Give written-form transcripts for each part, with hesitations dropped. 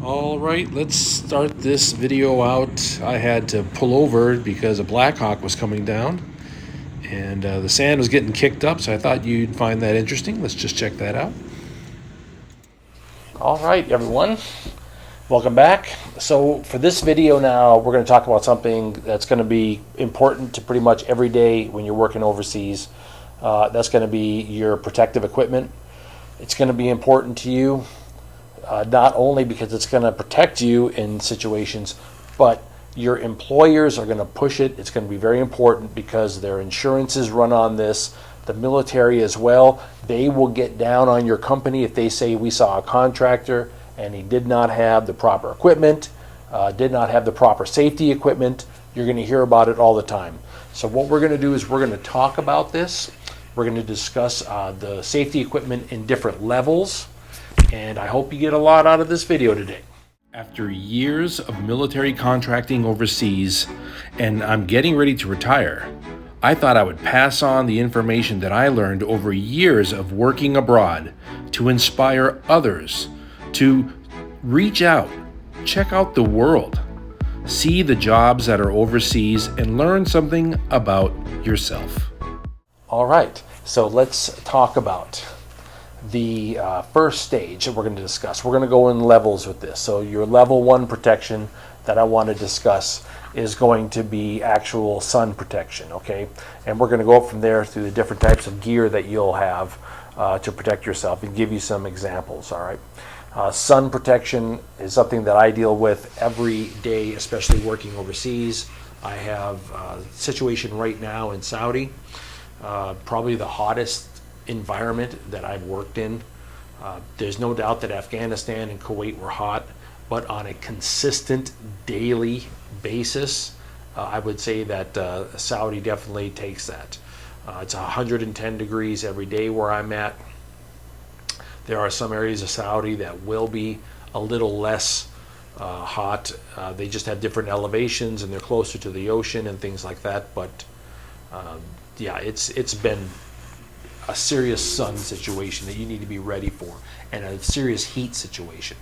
All right, let's start this video out. I had to pull over because a Black Hawk was coming down and the sand was getting kicked up, so I thought you'd find that interesting. Let's just check that out. All right, everyone, welcome back. So for this video now, we're going to talk about something that's going to be important to pretty much every day when you're working overseas. That's going to be your protective equipment. It's going to be important to you, not only because it's going to protect you in situations, but your employers are going to push it. It's going to be very important because their insurances run on this. The military as well, they will get down on your company if they say we saw a contractor and he did not have the proper equipment, did not have the proper safety equipment. You're going to hear about it all the time. So what we're going to do is we're going to talk about this. We're going to discuss the safety equipment in different levels, and I hope you get a lot out of this video today. After years of military contracting overseas, and I'm getting ready to retire, I thought I would pass on the information that I learned over years of working abroad to inspire others to reach out, check out the world, see the jobs that are overseas, and learn something about yourself. All right, so let's talk about the first stage that we're going to discuss. We're going to go in levels with this. So your level 1 protection that I want to discuss is going to be actual sun protection, okay? And we're going to go up from there through the different types of gear that you'll have to protect yourself and give you some examples, all right? Sun protection is something that I deal with every day, especially working overseas. I have a situation right now in Saudi, probably the hottest environment that I've worked in. There's no doubt that Afghanistan and Kuwait were hot, but on a consistent daily basis, I would say that Saudi definitely takes that. It's 110 degrees every day where I'm at. There are some areas of Saudi that will be a little less hot. They just have different elevations and they're closer to the ocean and things like that. But yeah, it's been a serious sun situation that you need to be ready for, and a serious heat situation.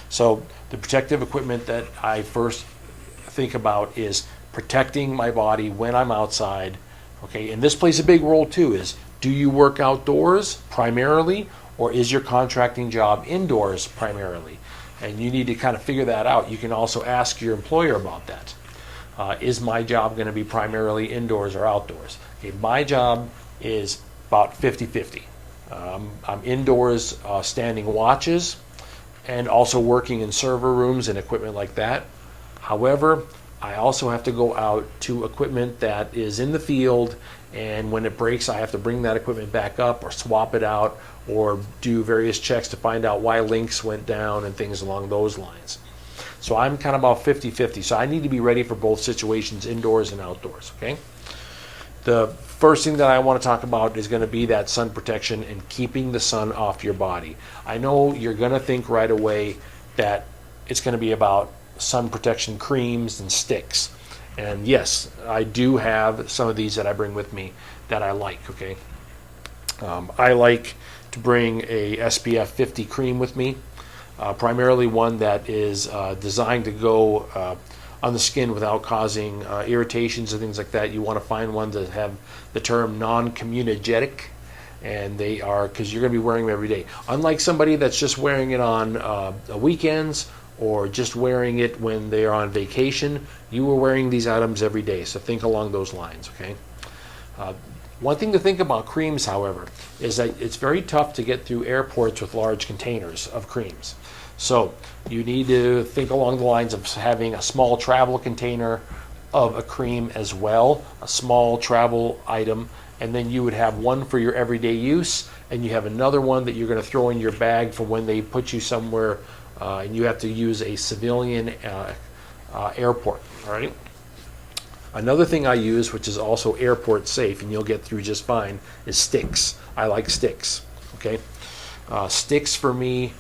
So the protective equipment that I first think about is protecting my body when I'm outside. Okay, and this plays a big role too. Is do you work outdoors primarily, or is your contracting job indoors primarily? And you need to kind of figure that out. You can also ask your employer about that. Is my job going to be primarily indoors or outdoors? Okay, my job is about 50-50. I'm indoors standing watches and also working in server rooms and equipment like that. However, I also have to go out to equipment that is in the field, and when it breaks, I have to bring that equipment back up or swap it out or do various checks to find out why links went down and things along those lines. So I'm kind of about 50-50. So I need to be ready for both situations, indoors and outdoors, okay? The first thing that I want to talk about is going to be that sun protection and keeping the sun off your body. I know you're going to think right away that it's going to be about sun protection creams and sticks. And yes, I do have some of these that I bring with me that I like, okay? I like to bring a SPF 50 cream with me, primarily one that is designed to go on the skin without causing irritations and things like that. You want to find ones that have the term non-communogenic, and they are, because you're going to be wearing them every day. Unlike somebody that's just wearing it on weekends or just wearing it when they are on vacation, you are wearing these items every day. So think along those lines, okay? One thing to think about creams, however, is that it's very tough to get through airports with large containers of creams. So you need to think along the lines of having a small travel container of a cream as well, a small travel item, and then you would have one for your everyday use, and you have another one that you're going to throw in your bag for when they put you somewhere and you have to use a civilian airport, all right? Another thing I use, which is also airport safe, and you'll get through just fine, is sticks. I like sticks, okay? Sticks for me,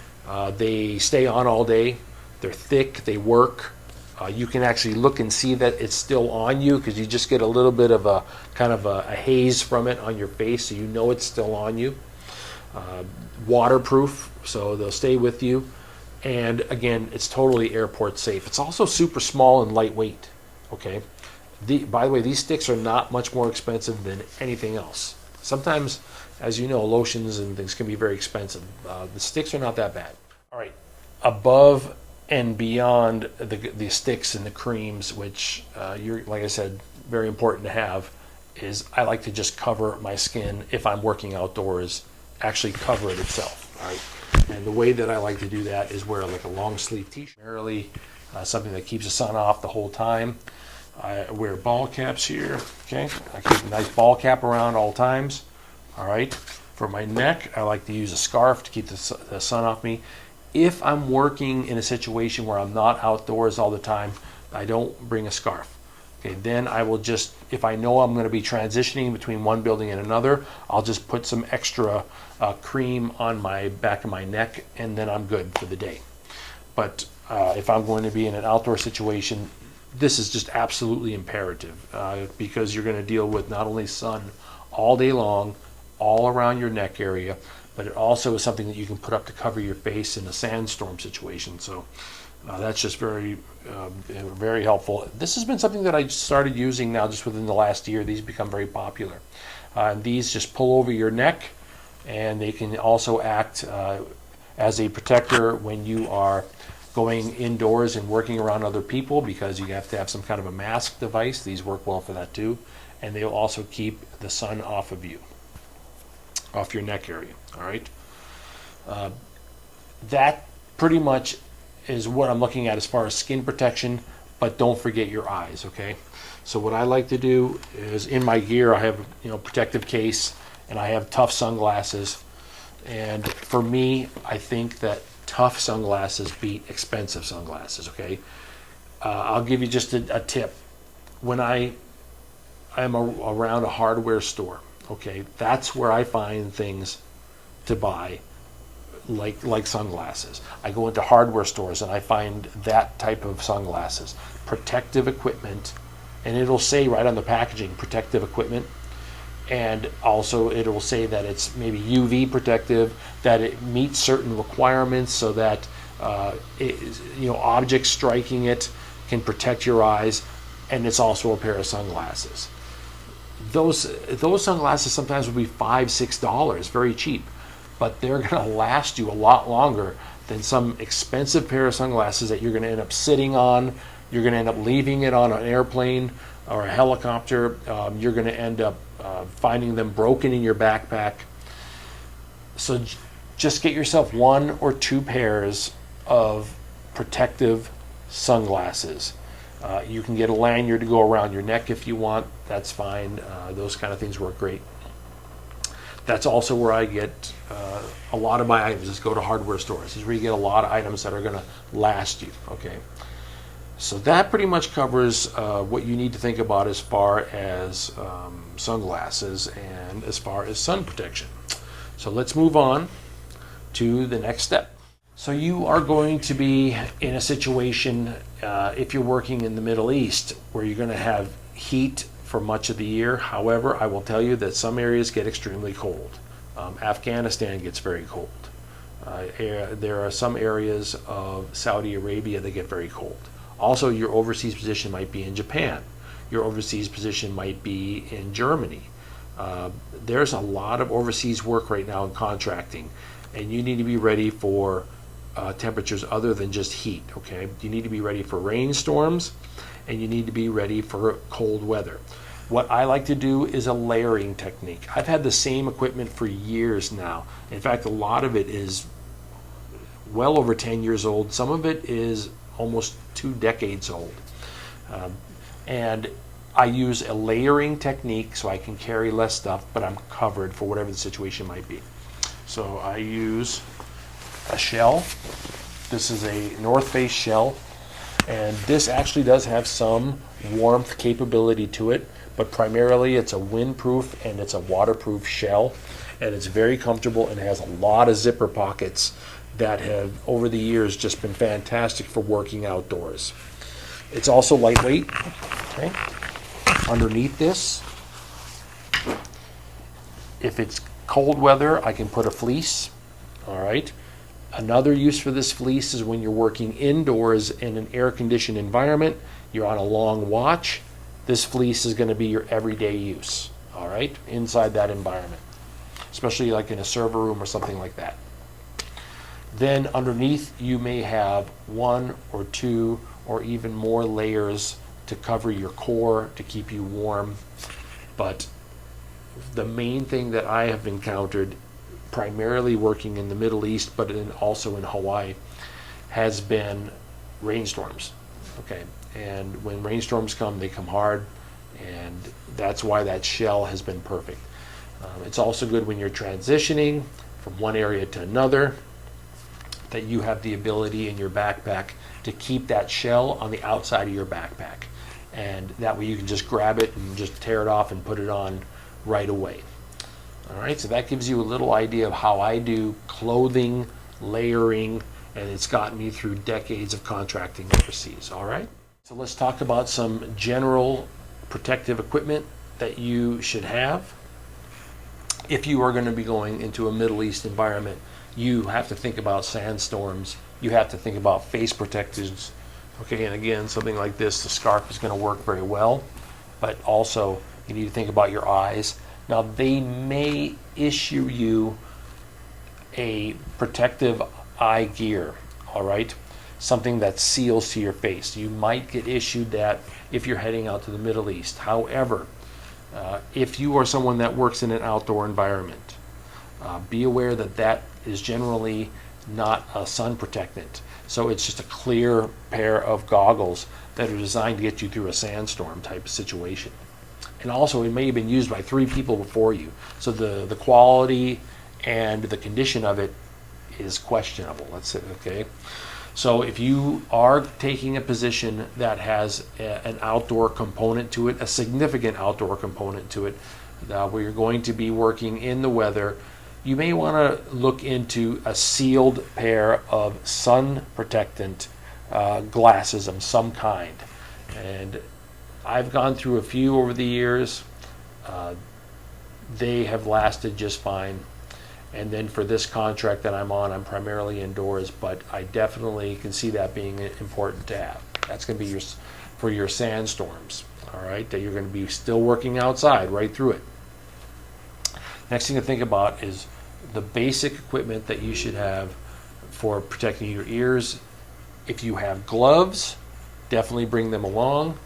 they stay on all day. They're thick, they work. You can actually look and see that it's still on you because you just get a little bit of a kind of a haze from it on your face, so you know it's still on you. Waterproof, so they'll stay with you. And again, it's totally airport safe. It's also super small and lightweight. Okay. By the way, these sticks are not much more expensive than anything else. Sometimes, as you know, lotions and things can be very expensive. The sticks are not that bad. All right. Above and beyond the sticks and the creams, which you're, like I said, very important to have, is I like to just cover my skin if I'm working outdoors, actually cover it itself. All right. And the way that I like to do that is wear like a long sleeve t-shirt, primarily something that keeps the sun off the whole time. I wear ball caps here, okay? I keep a nice ball cap around all times, all right? For my neck, I like to use a scarf to keep the sun off me. If I'm working in a situation where I'm not outdoors all the time, I don't bring a scarf. Okay, then I will just, if I know I'm going to be transitioning between one building and another, I'll just put some extra cream on my back of my neck, and then I'm good for the day. But if I'm going to be in an outdoor situation, this is just absolutely imperative because you're going to deal with not only sun all day long, all around your neck area, but it also is something that you can put up to cover your face in a sandstorm situation. So that's just very, very helpful. This has been something that I started using now just within the last year. These become very popular. These just pull over your neck, and they can also act as a protector when you are going indoors and working around other people, because you have to have some kind of a mask device. These work well for that too. And they'll also keep the sun off of you, off your neck area. All right. That pretty much is what I'm looking at as far as skin protection, but don't forget your eyes, okay? So what I like to do is in my gear, I have, protective case, and I have tough sunglasses. And for me, I think that tough sunglasses beat expensive sunglasses, okay? I'll give you just a tip. When I'm around a hardware store, okay, that's where I find things to buy, like sunglasses. I go into hardware stores and I find that type of sunglasses, protective equipment, and it'll say right on the packaging, protective equipment. And also it'll say that it's maybe UV protective, that it meets certain requirements so that objects striking it can protect your eyes, and it's also a pair of sunglasses. Those sunglasses sometimes will be $5-6, very cheap, but they're going to last you a lot longer than some expensive pair of sunglasses that you're going to end up sitting on. You're going to end up leaving it on an airplane or a helicopter. You're going to end up finding them broken in your backpack. So just get yourself 1 or 2 pairs of protective sunglasses. You can get a lanyard to go around your neck if you want. That's fine. Those kind of things work great. That's also where I get a lot of my items. Just go to hardware stores. This is where you get a lot of items that are going to last you. Okay. So that pretty much covers what you need to think about as far as sunglasses and as far as sun protection. So let's move on to the next step. So you are going to be in a situation, if you're working in the Middle East, where you're going to have heat for much of the year. However, I will tell you that some areas get extremely cold. Afghanistan gets very cold. There are some areas of Saudi Arabia that get very cold. Also, your overseas position might be in Japan. Your overseas position might be in Germany. There's a lot of overseas work right now in contracting, and you need to be ready for temperatures other than just heat, okay? You need to be ready for rainstorms, and you need to be ready for cold weather. What I like to do is a layering technique. I've had the same equipment for years now. In fact, a lot of it is well over 10 years old. Some of it is almost 2 decades old. And I use a layering technique so I can carry less stuff, but I'm covered for whatever the situation might be. So I use a shell. This is a North Face shell, and this actually does have some warmth capability to it, but primarily it's a windproof and it's a waterproof shell, and it's very comfortable and has a lot of zipper pockets that have over the years just been fantastic for working outdoors. It's also lightweight. Okay. Underneath this, if it's cold weather, I can put a fleece. All right. Another use for this fleece is when you're working indoors in an air-conditioned environment, you're on a long watch, this fleece is going to be your everyday use, all right, inside that environment, especially like in a server room or something like that. Then underneath you may have one or two or even more layers to cover your core to keep you warm. But the main thing that I have encountered, primarily working in the Middle East, but also in Hawaii, has been rainstorms. Okay, and when rainstorms come, they come hard, and that's why that shell has been perfect. It's also good when you're transitioning from one area to another, that you have the ability in your backpack to keep that shell on the outside of your backpack. And that way you can just grab it and just tear it off and put it on right away. All right, so that gives you a little idea of how I do clothing, layering, and it's gotten me through decades of contracting overseas. All right, so let's talk about some general protective equipment that you should have. If you are going to be going into a Middle East environment, you have to think about sandstorms. You have to think about face protectors. Okay, and again, something like this, the scarf is going to work very well, but also you need to think about your eyes. Now, they may issue you a protective eye gear, all right? Something that seals to your face. You might get issued that if you're heading out to the Middle East. However, if you are someone that works in an outdoor environment, be aware that that is generally not a sun protectant. So it's just a clear pair of goggles that are designed to get you through a sandstorm type of situation. And also, it may have been used by 3 people before you. So the quality and the condition of it is questionable. Let's say, okay. So if you are taking a position that has an outdoor component to it, a significant outdoor component to it, where you're going to be working in the weather, you may want to look into a sealed pair of sun protectant glasses of some kind. And I've gone through a few over the years. They have lasted just fine. And then for this contract that I'm on, I'm primarily indoors, but I definitely can see that being important to have. That's going to be for your sandstorms, all right, that you're going to be still working outside right through it. Next thing to think about is the basic equipment that you should have for protecting your ears. If you have gloves, definitely bring them along.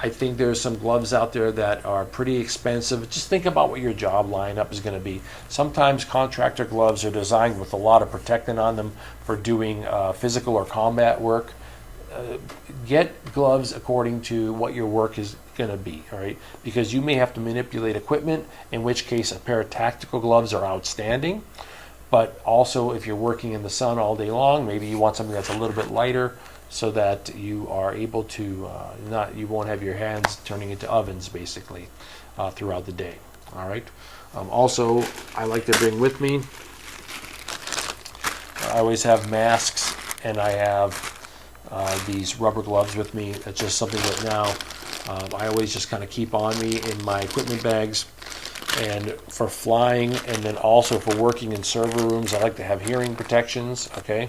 I think there's some gloves out there that are pretty expensive. Just think about what your job lineup is going to be. Sometimes contractor gloves are designed with a lot of protectant on them for doing physical or combat work. Get gloves according to what your work is going to be, all right? Because you may have to manipulate equipment, in which case a pair of tactical gloves are outstanding. But also, if you're working in the sun all day long, maybe you want something that's a little bit lighter, so that you are able to you won't have your hands turning into ovens basically throughout the day. All right. Also, I like to bring with me, I always have masks, and I have these rubber gloves with me. That's just something that now I always just kind of keep on me in my equipment bags. And for flying, and then also for working in server rooms, I like to have hearing protections. Okay.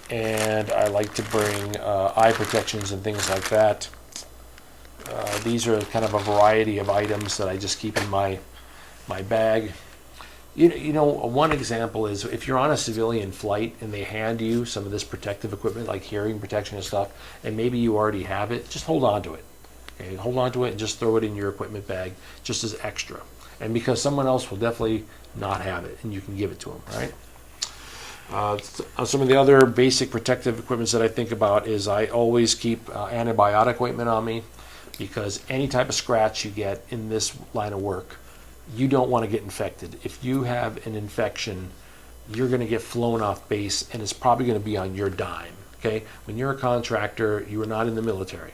And I like to bring eye protections and things like that. These are kind of a variety of items that I just keep in my bag. You know, one example is if you're on a civilian flight and they hand you some of this protective equipment like hearing protection and stuff, and maybe you already have it, just hold on to it. Okay, hold on to it and just throw it in your equipment bag just as extra. And because someone else will definitely not have it, and you can give it to them, right? Some of the other basic protective equipment that I think about is I always keep antibiotic ointment on me, because any type of scratch you get in this line of work, you don't want to get infected. If you have an infection, you're going to get flown off base, and it's probably going to be on your dime. Okay, when you're a contractor, you are not in the military,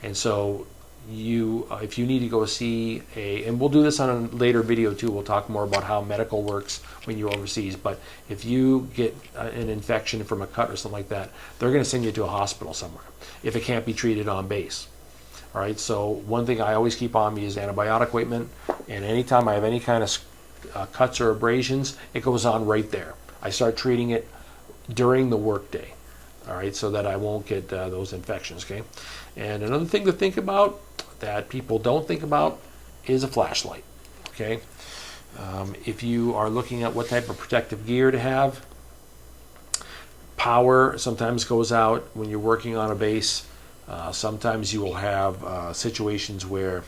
and so if you need to go see and we'll do this on a later video too, we'll talk more about how medical works when you're overseas, but if you get an infection from a cut or something like that, they're going to send you to a hospital somewhere if it can't be treated on base. All right, so one thing I always keep on me is antibiotic ointment, and anytime I have any kind of cuts or abrasions, it goes on right there. I start treating it during the workday. All right, so that I won't get those infections. Okay, and another thing to think about that people don't think about is a flashlight. Okay, if you are looking at what type of protective gear to have, power sometimes goes out when you're working on a base. Sometimes you will have situations where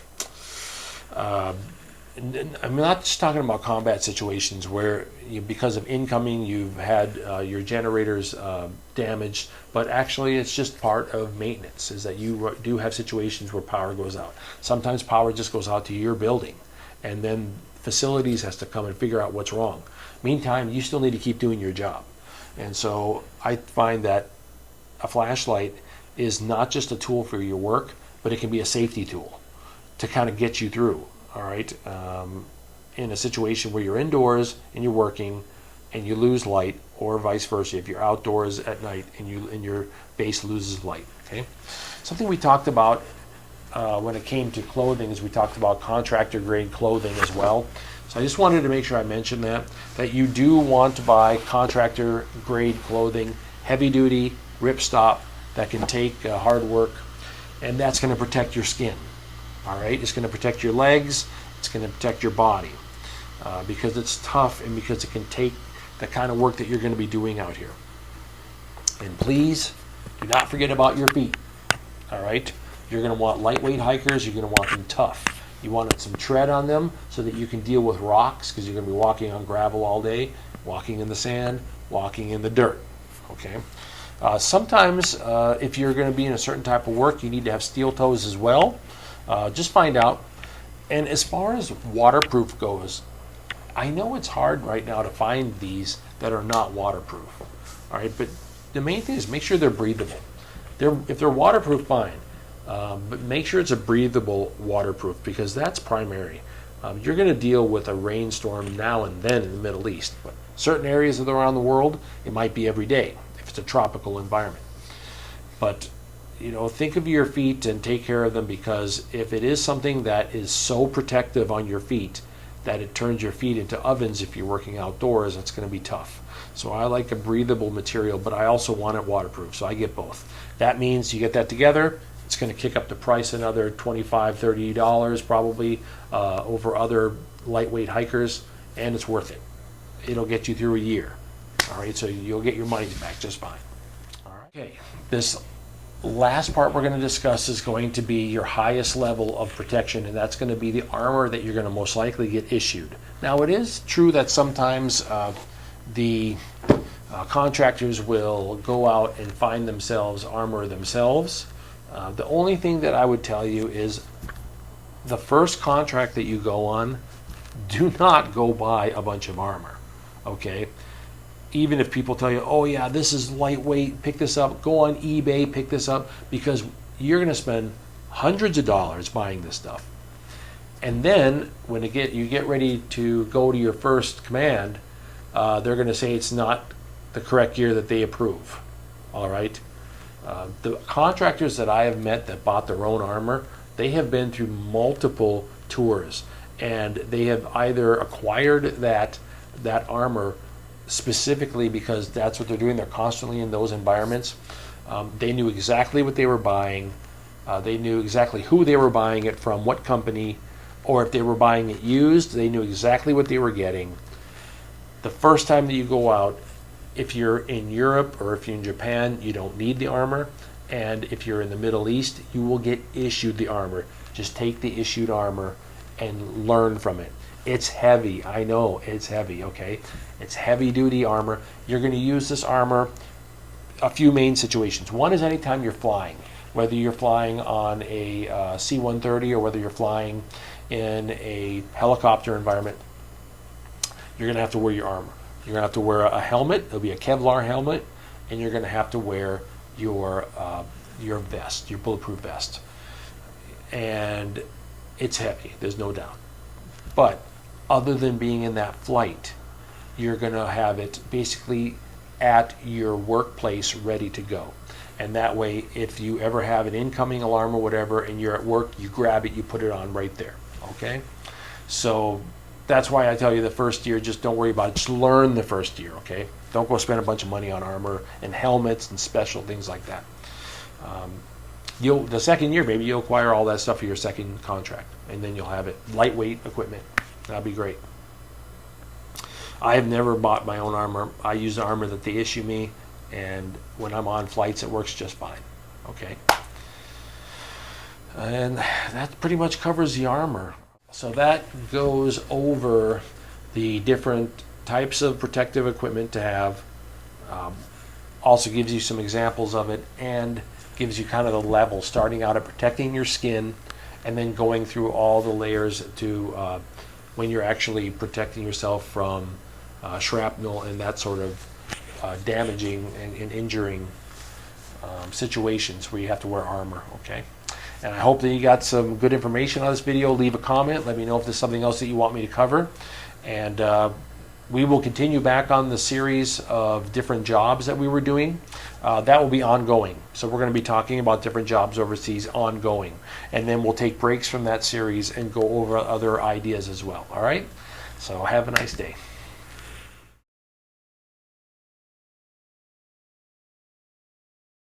I'm not just talking about combat situations where because of incoming you've had your generators damaged, but actually it's just part of maintenance, is that you do have situations where power goes out. Sometimes power just goes out to your building, and then facilities has to come and figure out what's wrong. Meantime, you still need to keep doing your job. And so I find that a flashlight is not just a tool for your work, but it can be a safety tool to kind of get you through. All right, in a situation where you're indoors and you're working and you lose light, or vice versa, if you're outdoors at night and your base loses light. Okay, something we talked about when it came to clothing is we talked about contractor grade clothing as well. So I just wanted to make sure I mentioned that you do want to buy contractor grade clothing, heavy duty, ripstop, that can take hard work, and that's going to protect your skin. All right, it's going to protect your legs, it's going to protect your body because it's tough and because it can take the kind of work that you're going to be doing out here. And please do not forget about your feet. All right, you're going to want lightweight hikers, you're going to want them tough. You want some tread on them so that you can deal with rocks, because you're going to be walking on gravel all day, walking in the sand, walking in the dirt. Okay. Sometimes if you're going to be in a certain type of work, you need to have steel toes as well. Just find out. And as far as waterproof goes, I know it's hard right now to find these that are not waterproof. All right, but the main thing is make sure they're breathable. If they're waterproof, fine. But make sure it's a breathable waterproof, because that's primary. You're going to deal with a rainstorm now and then in the Middle East, but certain areas around the world, it might be every day if it's a tropical environment. But think of your feet and take care of them, because if it is something that is so protective on your feet that it turns your feet into ovens if you're working outdoors, it's going to be tough. So I like a breathable material, but I also want it waterproof, so I get both. That means you get that together, it's going to kick up the price another $25, $30 probably over other lightweight hikers, and it's worth it. It'll get you through a year. All right, so you'll get your money back just fine. All right. Okay, this last part we're going to discuss is going to be your highest level of protection, and that's going to be the armor that you're going to most likely get issued. Now, it is true that sometimes the contractors will go out and find themselves armor themselves. The only thing that I would tell you is the first contract that you go on, do not go buy a bunch of armor. Okay? Even if people tell you, oh yeah, this is lightweight, pick this up, go on eBay, pick this up, because you're going to spend hundreds of dollars buying this stuff. And then when you get ready to go to your first command, they're going to say it's not the correct gear that they approve. All right? The contractors that I have met that bought their own armor, they have been through multiple tours, and they have either acquired that armor specifically because that's what they're doing. They're constantly in those environments. They knew exactly what they were buying. They knew exactly who they were buying it from, what company, or if they were buying it used, they knew exactly what they were getting. The first time that you go out, if you're in Europe or if you're in Japan, you don't need the armor. And if you're in the Middle East, you will get issued the armor. Just take the issued armor and learn from it. It's heavy. I know it's heavy, okay? It's heavy duty armor. You're going to use this armor a few main situations. One is anytime you're flying, whether you're flying on a C-130 or whether you're flying in a helicopter environment, you're going to have to wear your armor. You're going to have to wear a helmet. It'll be a Kevlar helmet, and you're going to have to wear your vest, your bulletproof vest. And it's heavy, there's no doubt. But other than being in that flight, you're going to have it basically at your workplace ready to go. And that way, if you ever have an incoming alarm or whatever and you're at work, you grab it, you put it on right there. Okay? So that's why I tell you the first year, just don't worry about it. Just learn the first year, okay? Don't go spend a bunch of money on armor and helmets and special things like that. The second year, maybe you'll acquire all that stuff for your second contract, and then you'll have it. Lightweight equipment. That'll be great. I have never bought my own armor. I use the armor that they issue me, and when I'm on flights, it works just fine. Okay? And that pretty much covers the armor. So that goes over the different types of protective equipment to have. Also gives you some examples of it, and gives you kind of the level, starting out at protecting your skin and then going through all the layers to when you're actually protecting yourself from shrapnel and that sort of damaging and injuring situations where you have to wear armor. Okay, and I hope that you got some good information on this video. Leave a comment. Let me know if there's something else that you want me to cover, and we will continue back on the series of different jobs that we were doing. That will be ongoing. So we're going to be talking about different jobs overseas ongoing, and then we'll take breaks from that series and go over other ideas as well. All right, so have a nice day.